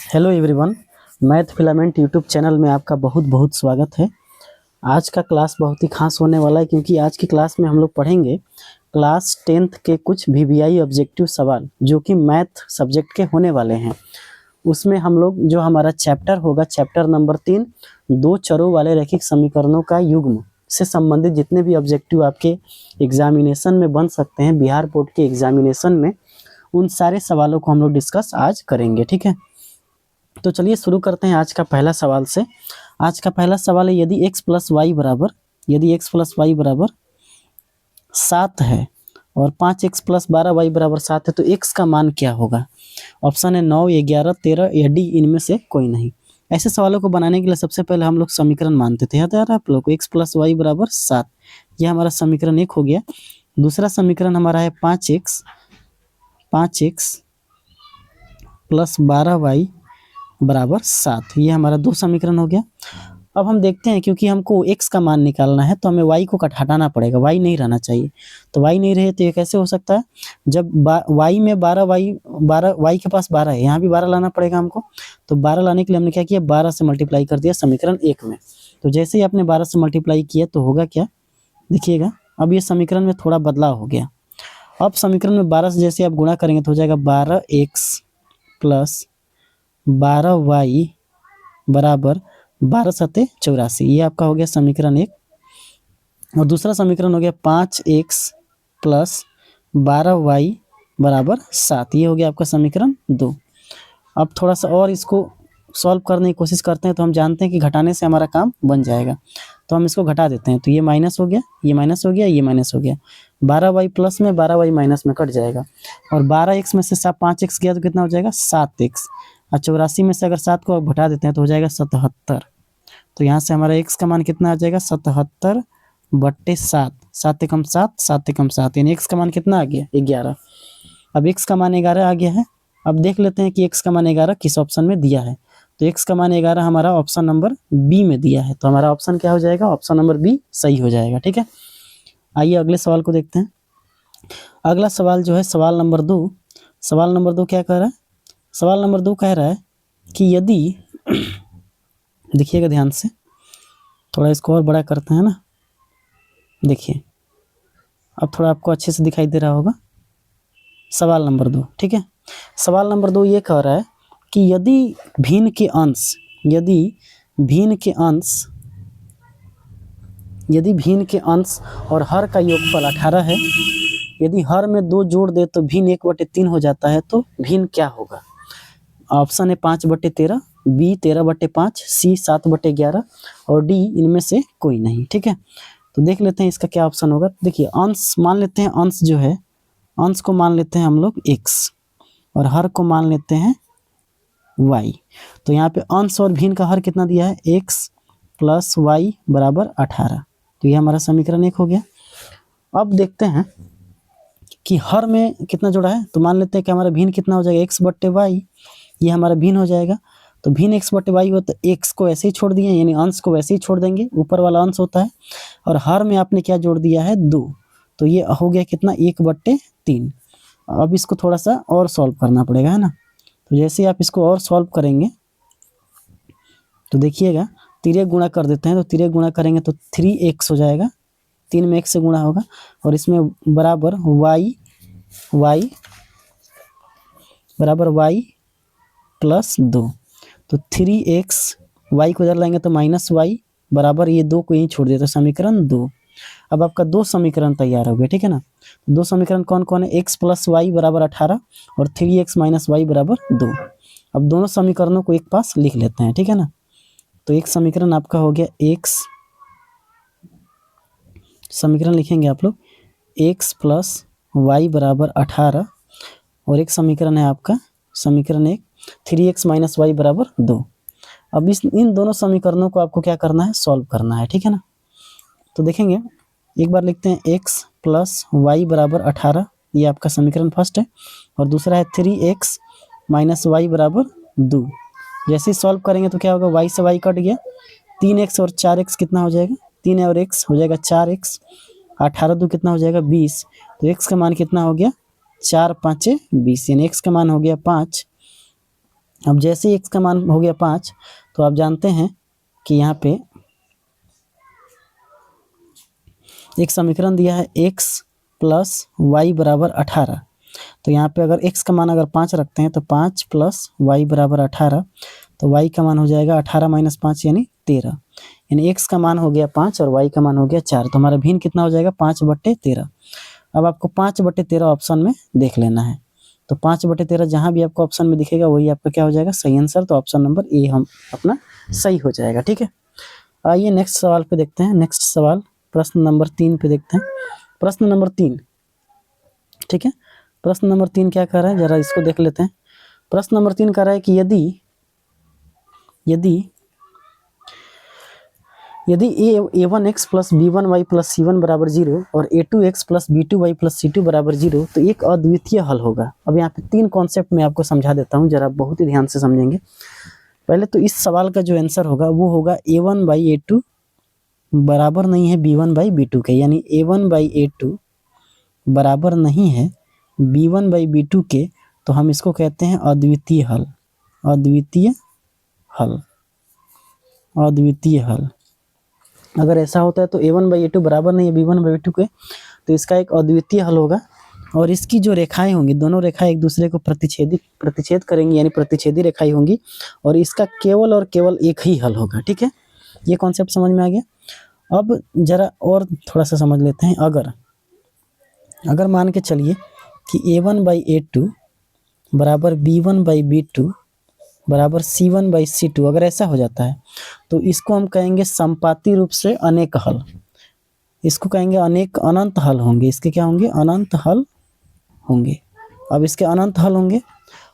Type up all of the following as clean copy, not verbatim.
Hello everyone, math filament YouTube channel में आपका बहुत बहुत स्वागत है। आज का क्लास बहुत ही खास होने वाला है क्योंकि आज की क्लास में हम लोग पढ़ेंगे क्लास 10th के कुछ वीवीआई ऑब्जेक्टिव सवाल जो कि मैथ सब्जेक्ट के होने वाले हैं। उसमें हम लोग जो हमारा चैप्टर होगा, चैप्टर नंबर 3, दो चरों वाले रैखिक समीकरणों का युग्म से संबंधित जितने भी ऑब्जेक्टिव आपके एग्जामिनेशन में बन सकते हैं, बिहार बोर्ड के एग्जामिनेशन में, उन सारे सवालों को हम लोग डिस्कस आज करेंगे। ठीक है, तो चलिए शुरू करते हैं आज का पहला सवाल से। आज का पहला सवाल है, यदि x प्लस वाई बराबर 7 है और 5x प्लस 12y बराबर 7 है तो x का मान क्या होगा। ऑप्शन है 9, 11, 13 या डी इनमें से कोई नहीं। ऐसे सवालों को बनाने के लिए सबसे पहले हम लोग समीकरण मानते थे। याद आ रहा है आप लोग को, x प्लस वाई बराबर 7, यह हमारा समीकरण 1 हो गया। दूसरा समीकरण हमारा है 5x प्लस 12y बराबर 7, ये हमारा 2 समीकरण हो गया। अब हम देखते हैं, क्योंकि हमको x का मान निकालना है तो हमें y को हटाना पड़ेगा, y नहीं रहना चाहिए। तो y नहीं रहे तो ये कैसे हो सकता है, जब y में 12 y के पास 12 है, यहाँ भी 12 लाना पड़ेगा हमको। तो 12 लाने के लिए हमने क्या किया, 12 से मल्टीप्लाई कर दिया समीकरण 1 में। तो जैसे ही आपने 12 से मल्टीप्लाई किया तो होगा क्या, देखिएगा अब ये समीकरण में थोड़ा बदलाव हो गया। अब समीकरण में 12 से जैसे आप गुणा करेंगे तो हो जाएगा 12x प्लस 12y बराबर 12 सत्ते 84, ये आपका हो गया समीकरण 1। और दूसरा समीकरण हो गया 5x प्लस 12y बराबर 7, ये हो गया आपका समीकरण 2। अब थोड़ा सा और इसको सॉल्व करने की कोशिश करते हैं तो हम जानते हैं कि घटाने से हमारा काम बन जाएगा, तो हम इसको घटा देते हैं। तो ये माइनस हो गया, ये माइनस हो गया, ये माइनस हो गया। 12y प्लस में 12y माइनस में कट जाएगा, और 12x में से 5x गया तो कितना हो जाएगा 7x, और 84 में से अगर 7 को घटा देते हैं तो हो जाएगा 77। तो यहाँ से हमारा x का मान कितना आ जाएगा 77/7, 7 एकम 7, 7 एकम 7, यानी x का मान कितना आ गया 11। अब x का मान 11 आ गया है। अब देख लेते हैं कि x का मान 11 किस ऑप्शन में दिया है। तो x का मान 11 हमारा ऑप्शन नंबर बी में दिया है, तो हमारा ऑप्शन क्या हो जाएगा, ऑप्शन नंबर बी सही हो जाएगा। ठीक है, आइए अगले सवाल को देखते हैं। अगला सवाल जो है सवाल नंबर 2। सवाल नंबर 2 क्या कह रहा है, सवाल नंबर 2 कह रहा है कि यदि देखिएगा ध्यान से, थोड़ा इसको और बड़ा करते हैं ना, देखिए अब थोड़ा आपको अच्छे से दिखाई दे रहा होगा। सवाल नंबर 2, ठीक है, सवाल नंबर 2 ये कह रहा है कि यदि भिन्न के अंश और हर का योगफल 18 है, यदि हर में 2 जोड़ दे तो भिन्न 1/3 हो जाता है, तो भिन्न क्या होगा। ऑप्शन है 5/13, बी 13/5, सी 7/11 और डी इनमें से कोई नहीं। ठीक है, तो देख लेते हैं इसका क्या ऑप्शन होगा। देखिए अंश मान लेते हैं, अंश जो है, अंश को मान लेते हैं हम लोग x और हर को मान लेते हैं y। तो यहाँ पे अंश और भिन्न का हर कितना दिया है, x प्लस y बराबर 18, तो ये हमारा समीकरण 1 हो गया। अब देखते हैं कि हर में कितना जोड़ा है, तो मान लेते हैं कि हमारा भिन्न कितना हो जाएगा x/y, ये हमारा भिन्न हो जाएगा। तो भिन्न x/y हो तो x को ऐसे ही छोड़ दिए, यानी अंश को वैसे ही छोड़ देंगे, ऊपर वाला अंश होता है, और हर में आपने क्या जोड़ दिया है 2, तो ये हो गया कितना 1/3। अब इसको थोड़ा सा और सॉल्व करना पड़ेगा, है ना। तो जैसे आप इसको और सॉल्व करेंगे तो देखिएगा, तिर्यक गुणा कर देते हैं, तो तिर्यक गुणा करेंगे तो 3x हो जाएगा, 3 में x से गुणा होगा, और इसमें बराबर y प्लस 2, तो 3x, y को इधर लाएंगे तो माइनस y बराबर, ये 2 को यहीं छोड़ दिया तो समीकरण 2। अब आपका 2 समीकरण तैयार हो गए। ठीक है ना, 2 समीकरण कौन कौन है, x प्लस वाई बराबर 18 और 3x माइनस वाई बराबर 2। अब दोनों समीकरणों को एक पास लिख लेते हैं। ठीक है ना, तो एक समीकरण आपका हो गया x, समीकरण लिखेंगे आप लोग x प्लस वाई बराबर 18, और एक समीकरण है आपका समीकरण 1 3x माइनस वाई बराबर 2। अब इन दोनों समीकरणों को आपको क्या करना है, सॉल्व करना है। ठीक है ना, तो देखेंगे एक बार लिखते हैं x प्लस वाई बराबर 18, ये आपका समीकरण फर्स्ट है, और दूसरा है 3x माइनस वाई बराबर 2। जैसे ही सॉल्व करेंगे तो क्या होगा, y से y कट गया, 3x और 4x कितना हो जाएगा, 3 और x हो जाएगा 4x, 18 2 कितना हो जाएगा 20, तो x का मान कितना हो गया 4 5 20, यानी x का मान हो गया 5। अब जैसे ही x का मान हो गया 5, तो आप जानते हैं कि यहाँ पे एक समीकरण दिया है x प्लस वाई बराबर 18। तो यहाँ पे अगर x का मान अगर 5 रखते हैं तो 5 प्लस वाई बराबर 18, तो y का मान हो जाएगा 18 माइनस 5 यानी 13। यानी x का मान हो गया 5 और y का मान हो गया 4, तो हमारा भिन्न कितना हो जाएगा 5/13। अब आपको 5/13 ऑप्शन में देख लेना है, तो 5/13 जहाँ भी आपको ऑप्शन में दिखेगा वही आपका क्या हो जाएगा सही आंसर। तो ऑप्शन नंबर ए हम अपना सही हो जाएगा। ठीक है, आइए नेक्स्ट सवाल पे देखते हैं। नेक्स्ट सवाल प्रश्न नंबर 3 पे देखते हैं। प्रश्न नंबर 3, ठीक है, प्रश्न नंबर 3 क्या कह रहा है, जरा इसको देख लेते हैं। प्रश्न नंबर 3 कह रहा है कि यदि a1x plus b1y plus c1 बराबर 0 और a2x plus b2y plus c2 बराबर 0 तो एक अद्वितीय हल होगा। अब यहाँ पे 3 कॉन्सेप्ट मैं आपको समझा देता हूँ, जरा बहुत ही ध्यान से समझेंगे। पहले तो इस सवाल का जो आंसर होगा वो होगा a1/a2 बराबर नहीं है b1/b2 के, यानी a1/a2 बराबर नहीं है b1/b2 के, तो हम इसको कहते हैं अद्वितीय हल। अद्वितीय हल, अद्वितीय हल। अगर ऐसा होता है तो a1/a2 बराबर नहीं है b1/b2 के, तो इसका एक अद्वितीय हल होगा। और इसकी जो रेखाएं होंगी, दोनों रेखाएं एक दूसरे को प्रतिच्छेद करेंगी, यानी प्रतिच्छेदी रेखाएं होंगी, और इसका केवल और केवल एक ही हल होगा। ठीक है, ये कॉन्सेप्ट समझ में आ गया। अब जरा और थोड़ा सा समझ लेते हैं। अगर मान के चलिए कि a1/a2 बराबर b1/b2 बराबर c1/c2, अगर ऐसा हो जाता है तो इसको हम कहेंगे संपाती रूप से अनेक हल। इसको कहेंगे अनंत हल होंगे। इसके क्या होंगे, अनंत हल होंगे। अब इसके अनंत हल होंगे,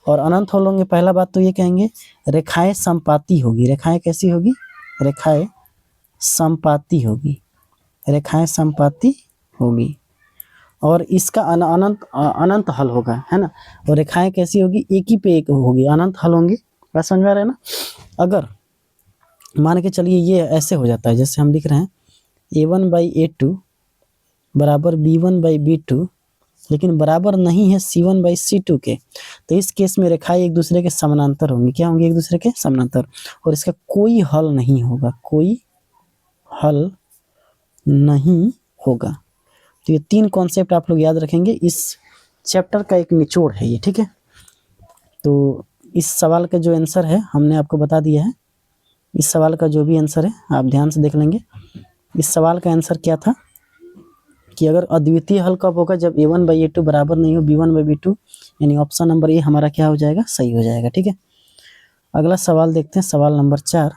और अनंत हल होंगे, पहला बात तो ये कहेंगे रेखाएं संपाती होगी। रेखाएं कैसी होगी, रेखाएं संपाती होगी, रेखाएं संपाती होगी। और इसका अनंत हल होगा, है ना। और रेखाएं कैसी होगी, एक ही पे एक होगी, अनंत हल होंगी। बात समझ में आ रहा है ना। अगर मान के चलिए ये ऐसे हो जाता है, जैसे हम लिख रहे हैं a1/a2 बराबर b1/b2, लेकिन बराबर नहीं है c1/c2 के, तो इस केस में रेखाएं एक दूसरे के समानांतर होंगी। क्या होंगी, एक दूसरे के समानांतर, और इसका कोई हल नहीं होगा, कोई हल नहीं होगा। तो ये 3 कॉन्सेप्ट आप लोग याद रखेंगे, इस चैप्टर का एक निचोड़ है ये। ठीक है, तो इस सवाल का जो आंसर है हमने आपको बता दिया है। इस सवाल का जो भी आंसर है आप ध्यान से देख लेंगे। इस सवाल का आंसर क्या था कि अगर अद्वितीय हल कब होगा, जब a1/a2 बराबर नहीं हो b1/b2, यानी ऑप्शन नंबर ए हमारा क्या हो जाएगा, सही हो जाएगा। ठीक है, अगला सवाल देखते हैं, सवाल नंबर 4।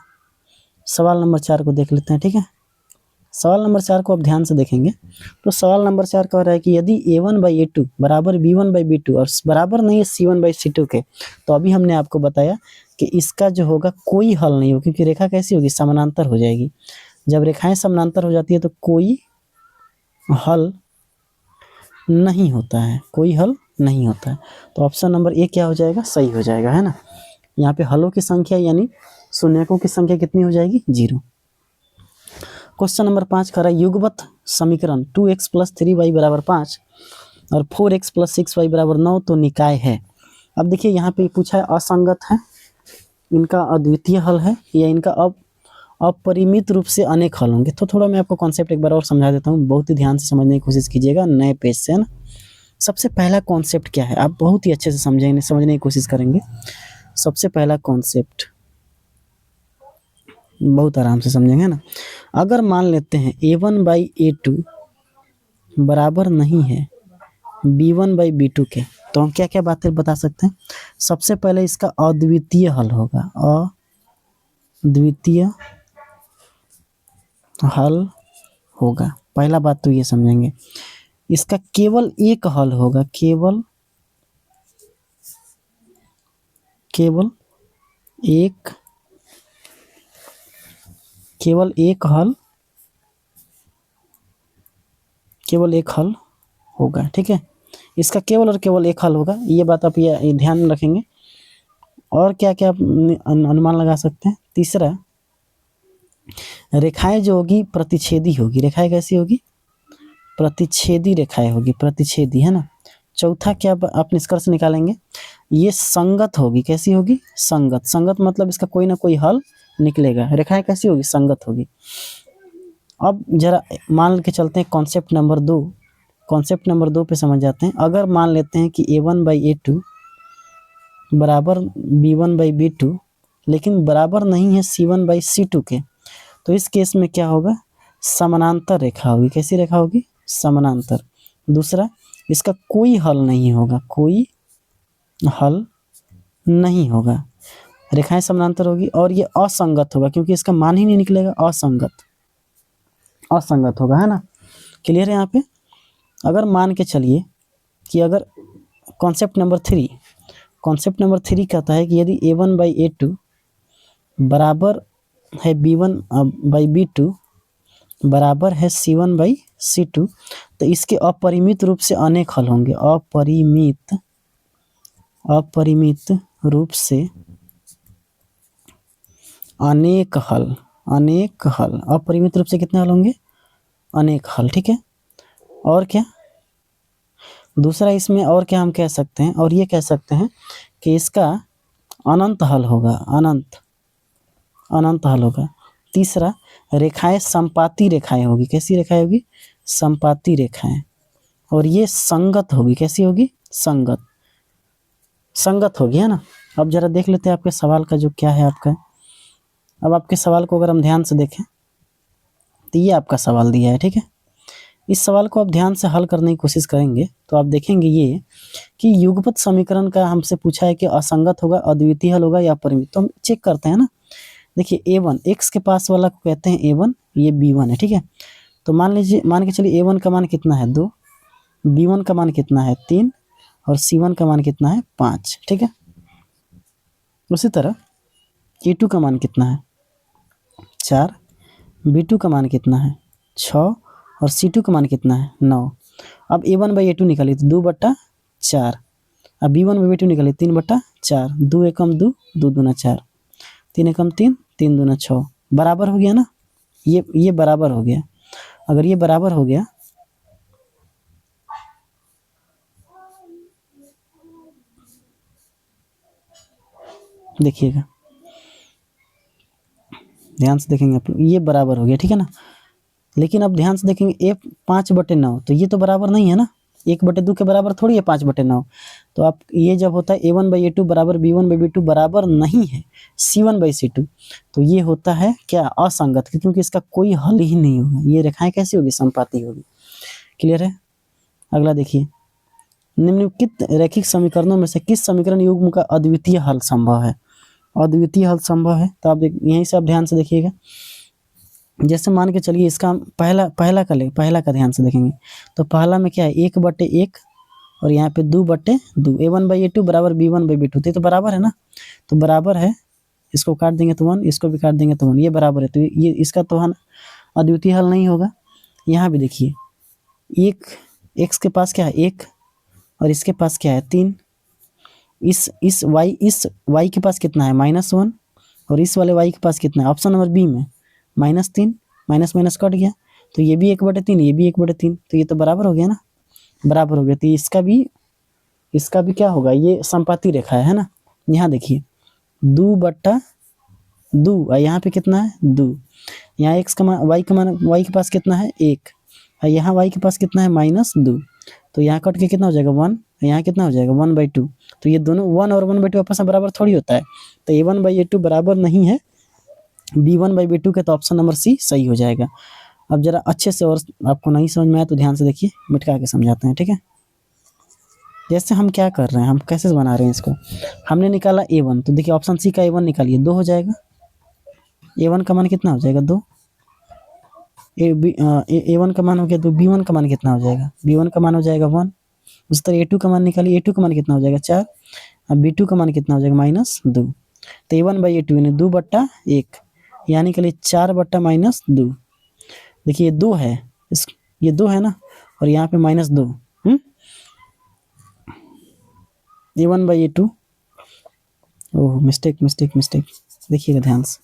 सवाल नंबर 4 को देख लेते हैं। ठीक है, सवाल नंबर 4 को आप ध्यान से देखेंगे तो सवाल नंबर 4 कह रहा है कि यदि a1/a2 बराबर b1/b2 और बराबर नहीं है c1/c2 के, तो अभी हमने आपको बताया कि इसका जो होगा कोई हल नहीं होगा, क्योंकि रेखा कैसी होगी, समानांतर हो जाएगी। जब रेखाएं समानांतर हो जाती है तो कोई हल नहीं होता है, कोई हल नहीं होता है। तो ऑप्शन नंबर ए क्या हो जाएगा, सही हो जाएगा, है ना। यहाँ पे हलों की संख्या यानी शून्यकों की संख्या कितनी हो जाएगी, 0। क्वेश्चन नंबर 5 कह रहा है युगपत समीकरण 2x + 3y = 5 और 4x + 6y = 9 तो निकाय है। अब देखिए यहाँ पे पूछा है असंगत है, इनका अद्वितीय हल है, या इनका अपरिमित रूप से अनेक हल होंगे। तो थोड़ा मैं आपको कॉन्सेप्ट एक बार और समझा देता हूँ, बहुत ही ध्यान से समझने की कोशिश कीजिएगा नए पेज से, है ना। सबसे पहला कॉन्सेप्ट क्या है, आप बहुत ही अच्छे से समझने की कोशिश करेंगे। सबसे पहला कॉन्सेप्ट बहुत आराम से समझेंगे ना। अगर मान लेते हैं a1/a2 बराबर नहीं है b1/b2 के, तो हम क्या क्या बातें बता सकते हैं। सबसे पहले इसका अद्वितीय हल होगा, अद्वितीय हल होगा। पहला बात तो ये समझेंगे। इसका केवल एक हल होगा, केवल एक हल होगा। ठीक है, इसका केवल और केवल एक हल होगा, ये बात आप ये ध्यान में रखेंगे। और क्या क्या अनुमान लगा सकते हैं। तीसरा, रेखाएं जो होगी प्रतिच्छेदी होगी। रेखाएं कैसी होगी, प्रतिच्छेदी रेखाएं होगी, प्रतिच्छेदी, है ना। चौथा क्या आप निष्कर्ष निकालेंगे, ये संगत होगी। कैसी होगी? संगत। संगत मतलब इसका कोई ना कोई हल निकलेगा। रेखाएं कैसी होगी? संगत होगी। अब जरा मान के चलते हैं कॉन्सेप्ट नंबर 2। कॉन्सेप्ट नंबर 2 पे समझ जाते हैं। अगर मान लेते हैं कि A1/A2 बराबर B1/B2, लेकिन बराबर नहीं है C1/C2 के, तो इस केस में क्या होगा? समानांतर रेखा होगी। कैसी रेखा होगी? समानांतर। दूसरा, इसका कोई हल नहीं होगा। कोई हल नहीं होगा। रेखाएं समानांतर होगी और ये असंगत होगा, क्योंकि इसका मान ही नहीं निकलेगा। असंगत, असंगत होगा, है ना? क्लियर है यहाँ पे? अगर मान के चलिए कि अगर कॉन्सेप्ट नंबर 3, कॉन्सेप्ट नंबर 3 कहता है कि यदि A1/A2 बराबर है B1/B2 बराबर है C1/C2, तो इसके अपरिमित रूप से अनेक हल होंगे। अपरिमित रूप से अनेक हल। अनेक हल, अपरिमित रूप से कितने हल होंगे? अनेक हल। ठीक है। और क्या दूसरा इसमें और क्या हम कह सकते हैं? और ये कह सकते हैं कि इसका अनंत हल होगा। अनंत हल होगा। तीसरा, रेखाएं संपाती रेखाएं होगी। कैसी रेखाएं होगी? संपाती रेखाएं। और ये संगत होगी। कैसी होगी? संगत। संगत होगी, है ना? अब जरा देख लेते हैं आपके सवाल का जो क्या है आपका। अब आपके सवाल को अगर हम ध्यान से देखें तो ये आपका सवाल दिया है। ठीक है। इस सवाल को आप ध्यान से हल करने की कोशिश करेंगे तो आप देखेंगे ये कि युगपत समीकरण का हमसे पूछा है कि असंगत होगा, अद्वितीय हल होगा या अपरिमित। तो हम चेक करते हैं ना। देखिए A1 x के पास वाला को कहते हैं A1, ये B1 है। ठीक है। तो मान के चलिए A1 का मान कितना है? 2, B1 का मान कितना है? 3 और C1 का मान कितना है? 5। ठीक है। उसी तरह A2 का मान कितना है? 4, B2 का मान कितना है? 6 और C2 का मान कितना है? 9। अब A1/A2 निकालिए तो 2/4। अब B1/B2 निकालिए 3/4। 2 एकम 2, 2 दूना 4, 3 एकम 3, 3 दूना 6। बराबर हो गया ना? ये बराबर हो गया। अगर ये बराबर हो गया, देखिएगा, ध्यान से देखेंगे आप लोग, ये बराबर हो गया। ठीक है ना? लेकिन अब ध्यान से देखेंगे 5/9, तो ये तो बराबर नहीं है ना। 1/2 के बराबर थोड़ी है 5/9। तो आप ये जब होता है A1/A2 बराबर B1/B2 बराबर नहीं है C1/C2, तो ये होता है क्या? असंगत, क्योंकि इसका कोई हल ही नहीं होगा। ये रेखाएं कैसी होगी? संपाती होगी। क्लियर है? अगला देखिए, निम्नलिखित रैखिक समीकरणों में से किस समीकरण युग्म का अद्वितीय हल संभव है? अद्वितीय हल संभव है तो आप यहीं से आप ध्यान से देखिएगा। जैसे मान के चलिए इसका पहला का ध्यान से देखेंगे तो पहला में क्या है? 1/1 और यहाँ पे 2/2। A1/A2 बराबर B1/B2, तो बराबर है ना। तो बराबर है, इसको काट देंगे तो 1, इसको भी काट देंगे तो 1। ये बराबर है, तो ये इसका तो अद्वितीय हल नहीं होगा। यहाँ भी देखिए, एक x के पास क्या है? 1 और इसके पास क्या है? 3। इस y के पास कितना है? -1 और इस वाले y के पास कितना है? ऑप्शन नंबर बी में -3, माइनस माइनस कट गया, तो ये भी 1/3, ये भी 1/3, तो ये तो बराबर हो गया ना। बराबर हो गया, तो इसका भी क्या होगा? ये संपाती रेखा है ना। यहाँ देखिए 2/2 और यहाँ पे कितना है? 2। यहाँ x का मान y के पास कितना है? 1 और यहाँ y के पास कितना है? -2। तो यहाँ कट के कितना हो जाएगा? 1। यहाँ कितना हो जाएगा? 1/2। तो ये दोनों 1 और 1/2 आपस में बराबर थोड़ी होता है। तो A1/A2 बराबर नहीं है B1/B2 के, तो ऑप्शन नंबर सी सही हो जाएगा। अब जरा अच्छे से, और आपको नहीं समझ में आया तो ध्यान से देखिए, मिटका के समझाते हैं। ठीक है। जैसे हम क्या कर रहे हैं, हम कैसे बना रहे हैं इसको। हमने निकाला A1, तो देखिए ऑप्शन सी का A1 निकालिए, 2 हो जाएगा। A1 का मान कितना हो जाएगा? 2। A1 का मान हो गया 2। B1 का मान कितना हो जाएगा? B1 का मान हो जाएगा 1। उस तरह A2 का मान निकालिए, A2 का मान कितना हो जाएगा? 4। अब B2 का मान कितना हो जाएगा? -2। तो A1/A2 यानी 2/1, यानी के लिए 4/-2। देखिए 2 है, ये 2 है ना, और यहाँ पे -2। A1/A2, ओह मिस्टेक। देखिएगा ध्यान से,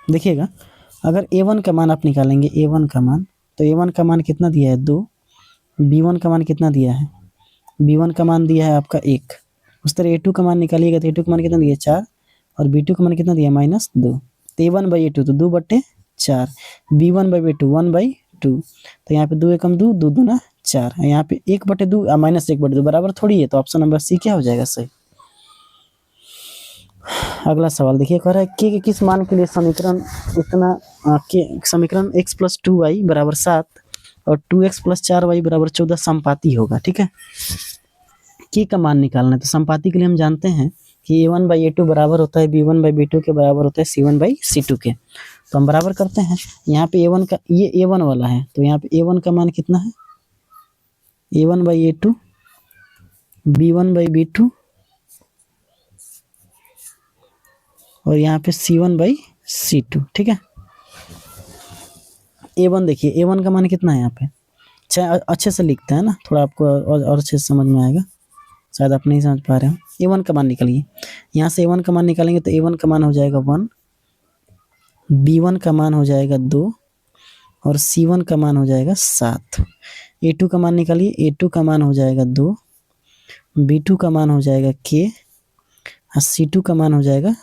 देखिएगा। अगर A1 का मान आप निकालेंगे, A1 का मान, तो A1 का मान कितना दिया है? 2 B1 का मान कितना दिया है, B1 का मान दिया है आपका 1। उस तरह A2 का मान निकालिएगा तो A2 का मान कितना दिया है 4 और B2 का मान कितना दिया है -2। तो A1/A2 तो 2/4, B1/B2 1/2। तो यहाँ पे 2 एकम 2, 2 दूना 4, यहाँ पे 1/2 -1/2 बराबर थोड़ी है, तो ऑप्शन नंबर सी क्या हो जाएगा सही। अगला सवाल देखिए, कह रहा है के किस मान के लिए समीकरण समीकरण x + 2y = 7 और 2x + 4y = 14 समपाती होगा। ठीक है, के का मान निकालना है। तो समपाती के लिए हम जानते हैं कि A1/A2 बराबर होता है B1/B2 के बराबर होता है C1/C2 के। तो हम बराबर करते हैं। यहाँ पे A1 का, ये A1 वाला है, तो यहाँ पे A1 का मान कितना है, A1/A2 B1/B2 और यहाँ पे C1/C2। ठीक है, A1 देखिए, A1 का मान कितना है यहाँ पे, अच्छे से लिखते हैं ना, थोड़ा आपको और अच्छे से समझ में आएगा, शायद आप नहीं समझ पा रहे हो। A1 का मान निकालिए, यहाँ से A1 का मान निकालेंगे तो A1 का मान हो जाएगा 1, B1 का मान हो जाएगा 2 और C1 का मान हो जाएगा 7। A2 का मान निकालिए, A2 का मान हो जाएगा 2, B2 का मान हो जाएगा K और C2 का मान हो जाएगा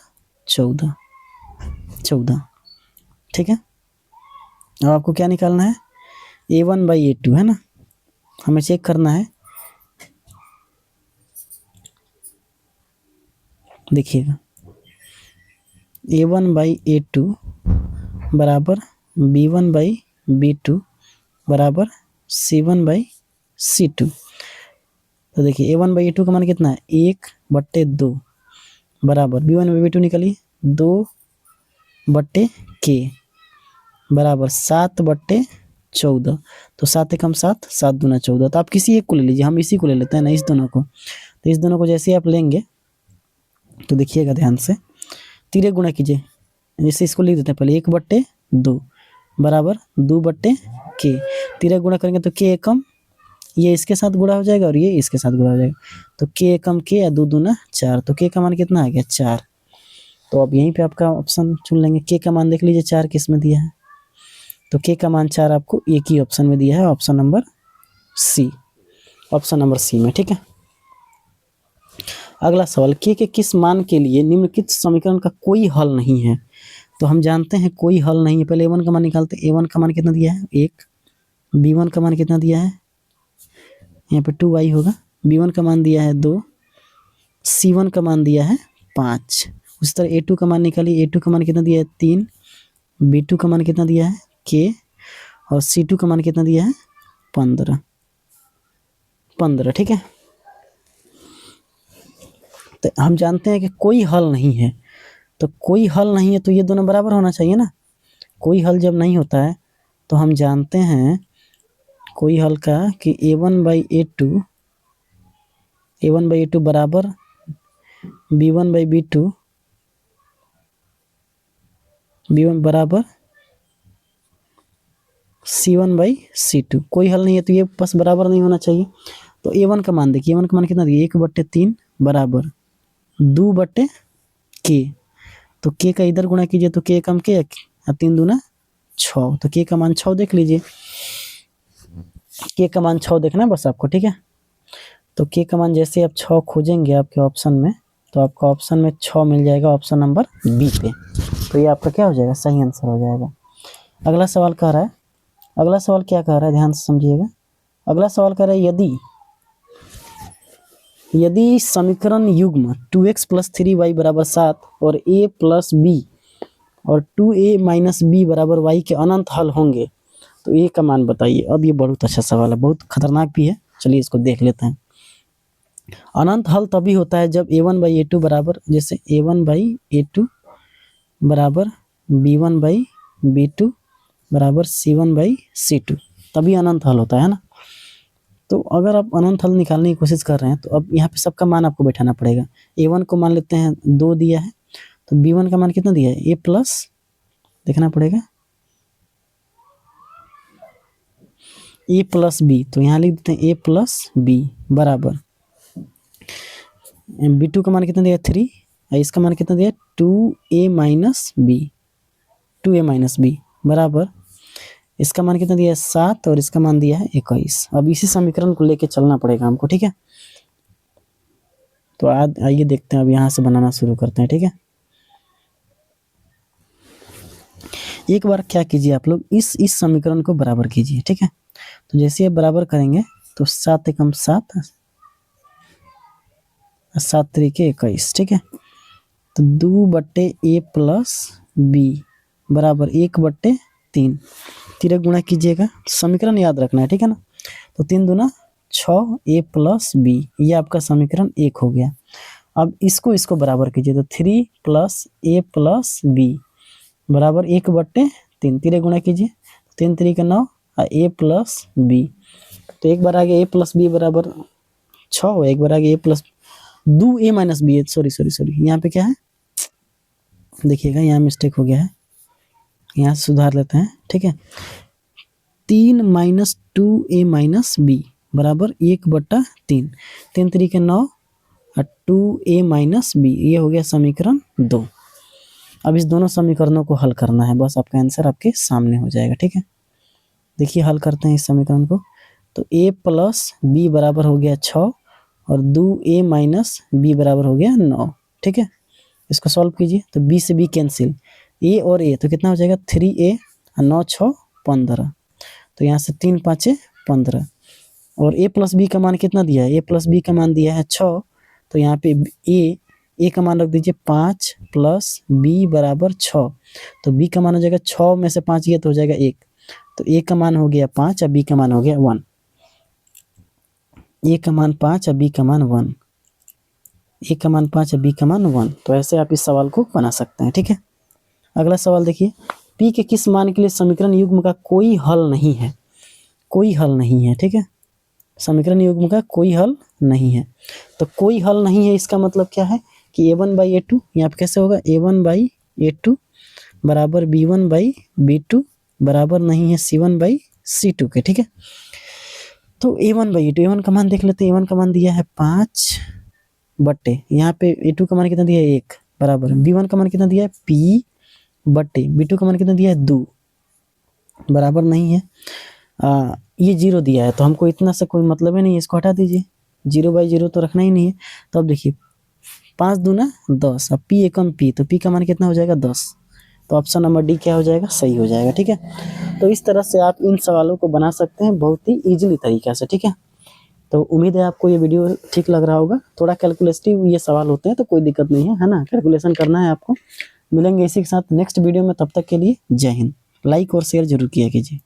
14। ठीक है, अब आपको क्या निकालना है, A1/A2 है ना, हमें चेक करना है। देखिएगा, A1/A2 बराबर B1/B2 बराबर C1/C2। तो देखिए A1/A2 का मान कितना है, 1/2 बराबर B1/B2 निकालिए 2/K बराबर 7/14। तो 7 एकम 7, 7 दूना 14। तो आप किसी एक को ले लीजिए, हम इसी को ले लेते हैं ना, इस दोनों को। तो इस दोनों को जैसे आप लेंगे तो देखिएगा ध्यान से, तिरे गुणा कीजिए। जैसे इसको लिख देते हैं पहले, 1/2 बराबर 2/K। तिरे गुणा करेंगे तो K एकम, ये इसके साथ गुणा हो जाएगा और ये इसके साथ गुणा हो जाएगा, तो K एकम K या 2 दूना 4। तो K का मान कितना आ गया, 4। तो अब यहीं पे आपका ऑप्शन चुन लेंगे। K का मान देख लीजिए 4 किस में दिया है, तो K का मान 4 आपको एक ही ऑप्शन में दिया है, option number C, option number C में। ठीक है, अगला सवाल, K के किस मान के लिए निम्नलिखित समीकरण का कोई हल नहीं है। तो हम जानते हैं कोई हल नहीं है, पहले A1 का मान निकालते हैं। A1 का मान कितना दिया है, 1। B1 का मान कितना दिया है, यहाँ पे 2y होगा। B1 का मान दिया है 2, C1 का मान दिया है 5। उसी तरह A2 का मान निकालिए, A2 का मान कितना दिया है, 3। B2 का मान कितना दिया है, K और C2 का मान कितना दिया है, 15। ठीक है, तो हम जानते हैं कि कोई हल नहीं है, तो कोई हल नहीं है तो ये दोनों बराबर होना चाहिए ना। कोई हल जब नहीं होता है तो हम जानते हैं कोई हल का कि A1/A2 बराबर B1/B2 बराबर C1/C2। कोई हल नहीं है तो ये बस बराबर नहीं होना चाहिए। तो A1 का मान देखिए, A1 का मान कितना दिया, 1/3 बराबर 2/K। तो K का इधर गुणा कीजिए तो K कम K, 3 दूना 6। तो K का मान 6 देख लीजिए, K का मान 6 देखना है बस आपको। ठीक है, तो K का मान जैसे आप 6 खोजेंगे आपके ऑप्शन में, तो आपका ऑप्शन में 6 मिल जाएगा, ऑप्शन नंबर बी पे। तो ये आपका क्या हो जाएगा, सही आंसर हो जाएगा। अगला सवाल कह रहा है, अगला सवाल क्या कह रहा है, ध्यान से समझिएगा। अगला सवाल कह रहा है, यदि समीकरण युग्म 2x + 3y = 7 और a + b और 2a - b = y के अनंत हल होंगे तो a का मान बताइए। अब ये बहुत अच्छा सवाल है, बहुत खतरनाक भी है, चलिए इसको देख लेते हैं। अनंत हल तभी होता है जब A1/A2 बराबर, जैसे A1/A2 बराबर B1/B2 बराबर C1/C2, तभी अनंत हल होता है ना। तो अगर आप अनंत हल निकालने की कोशिश कर रहे हैं तो अब यहाँ पे सबका मान आपको बैठाना पड़ेगा। A1 को मान लेते हैं 2 दिया है, तो B1 का मान कितना दिया है, A प्लस, देखना पड़ेगा A + B, तो यहाँ लिख देते हैं A + B बराबर B2 का मान कितना दिया है, 3, और इसका मान कितना दिया है, 2a - b बराबर इसका मान कितना दिया है 7 और इसका मान दिया है 21। अब इसी समीकरण को लेके चलना पड़ेगा हमको, ठीक है। तो आज आइए देखते हैं, अब यहाँ से बनाना शुरू करते हैं, ठीक है। एक बार क्या कीजिए आप लोग, इस समीकरण को बराबर कीजिए, ठीक है। तो जैसे ये बराबर करेंगे तो 7 एकम 7, 7 तरीके 21, ठीक है। तो 2/a प्लस b बराबर 1/3। तिरक गुणा कीजिएगा, समीकरण याद रखना है, ठीक है ना। तो 3 दूना 6 a प्लस b, ये आपका समीकरण 1 हो गया। अब इसको बराबर कीजिए, तो 3 प्लस a प्लस b बराबर 1/3। तिरक गुणा कीजिए, 3 3 9 a प्लस b। तो एक बार आगे a प्लस b बराबर 6, एक बार आगे a plus 2a minus b, sorry यहाँ पे क्या है, देखिएगा यहाँ मिस्टेक हो गया है, यहाँ से सुधार लेते हैं, ठीक है। 3 माइनस 2a माइनस b बराबर 1/3। 3 3 9 और 2a माइनस b, ये हो गया समीकरण 2। अब इस दोनों समीकरणों को हल करना है, बस आपका आंसर आपके सामने हो जाएगा, ठीक है। देखिए हल करते हैं इस समीकरण को। तो a प्लस b बराबर हो गया 6 और 2a माइनस b बराबर हो गया 9, ठीक है। इसको सॉल्व कीजिए, तो b से b कैंसिल, a और a तो कितना हो जाएगा 3a और 9 6 15। तो यहाँ से 3 5 15 और a प्लस b का मान कितना दिया है, a प्लस b का मान दिया है 6। तो यहाँ पे a का मान रख दीजिए 5 प्लस b बराबर 6। तो b का मान हो जाएगा 6 में से 5 गया तो हो जाएगा 1। तो a का मान हो गया 5 और b का मान हो गया 1। a का मान 5 और b का मान 1, a का मान 5 और b का मान 1। तो ऐसे आप इस सवाल को बना सकते हैं, ठीक है। अगला सवाल देखिए, p के किस मान के लिए समीकरण युग्म का कोई हल नहीं है, कोई हल नहीं है, ठीक है। समीकरण युग्म का कोई हल नहीं है। तो कोई हल नहीं है, इसका मतलब क्या है कि a1/a2, यहाँ पे कैसे होगा, a1/a2 बराबर b1/b2 बराबर नहीं है c1/c2 के, ठीक है। तो a1/a2, a1 का मान देख लेते हैं। a1 का मान दिया है 5 बट्टे, यहाँ पे a2 का मान कितना दिया है 1 बराबर, b1 का मान कितना दिया है p बट्टे b2 का मान कितना दिया है 2 बराबर नहीं है ये 0 दिया है, तो हमको इतना से कोई मतलब ही नहीं है, इसको हटा दीजिए। 0/0 तो रखना ही नहीं है। तो अब देखिए 5 दूना 10, अब p एकम p, तो p का मान कितना हो जाएगा 10। तो ऑप्शन नंबर डी क्या हो जाएगा, सही हो जाएगा, ठीक है। तो इस तरह से आप इन सवालों को बना सकते हैं बहुत ही ईजिली तरीके से, ठीक है। तो उम्मीद है आपको ये वीडियो ठीक लग रहा होगा। थोड़ा कैलकुलेटिव ये सवाल होते हैं तो कोई दिक्कत नहीं है ना, कैलकुलेशन करना है आपको। मिलेंगे इसी के साथ नेक्स्ट वीडियो में, तब तक के लिए जय हिंद। लाइक और शेयर जरूर किया कीजिए।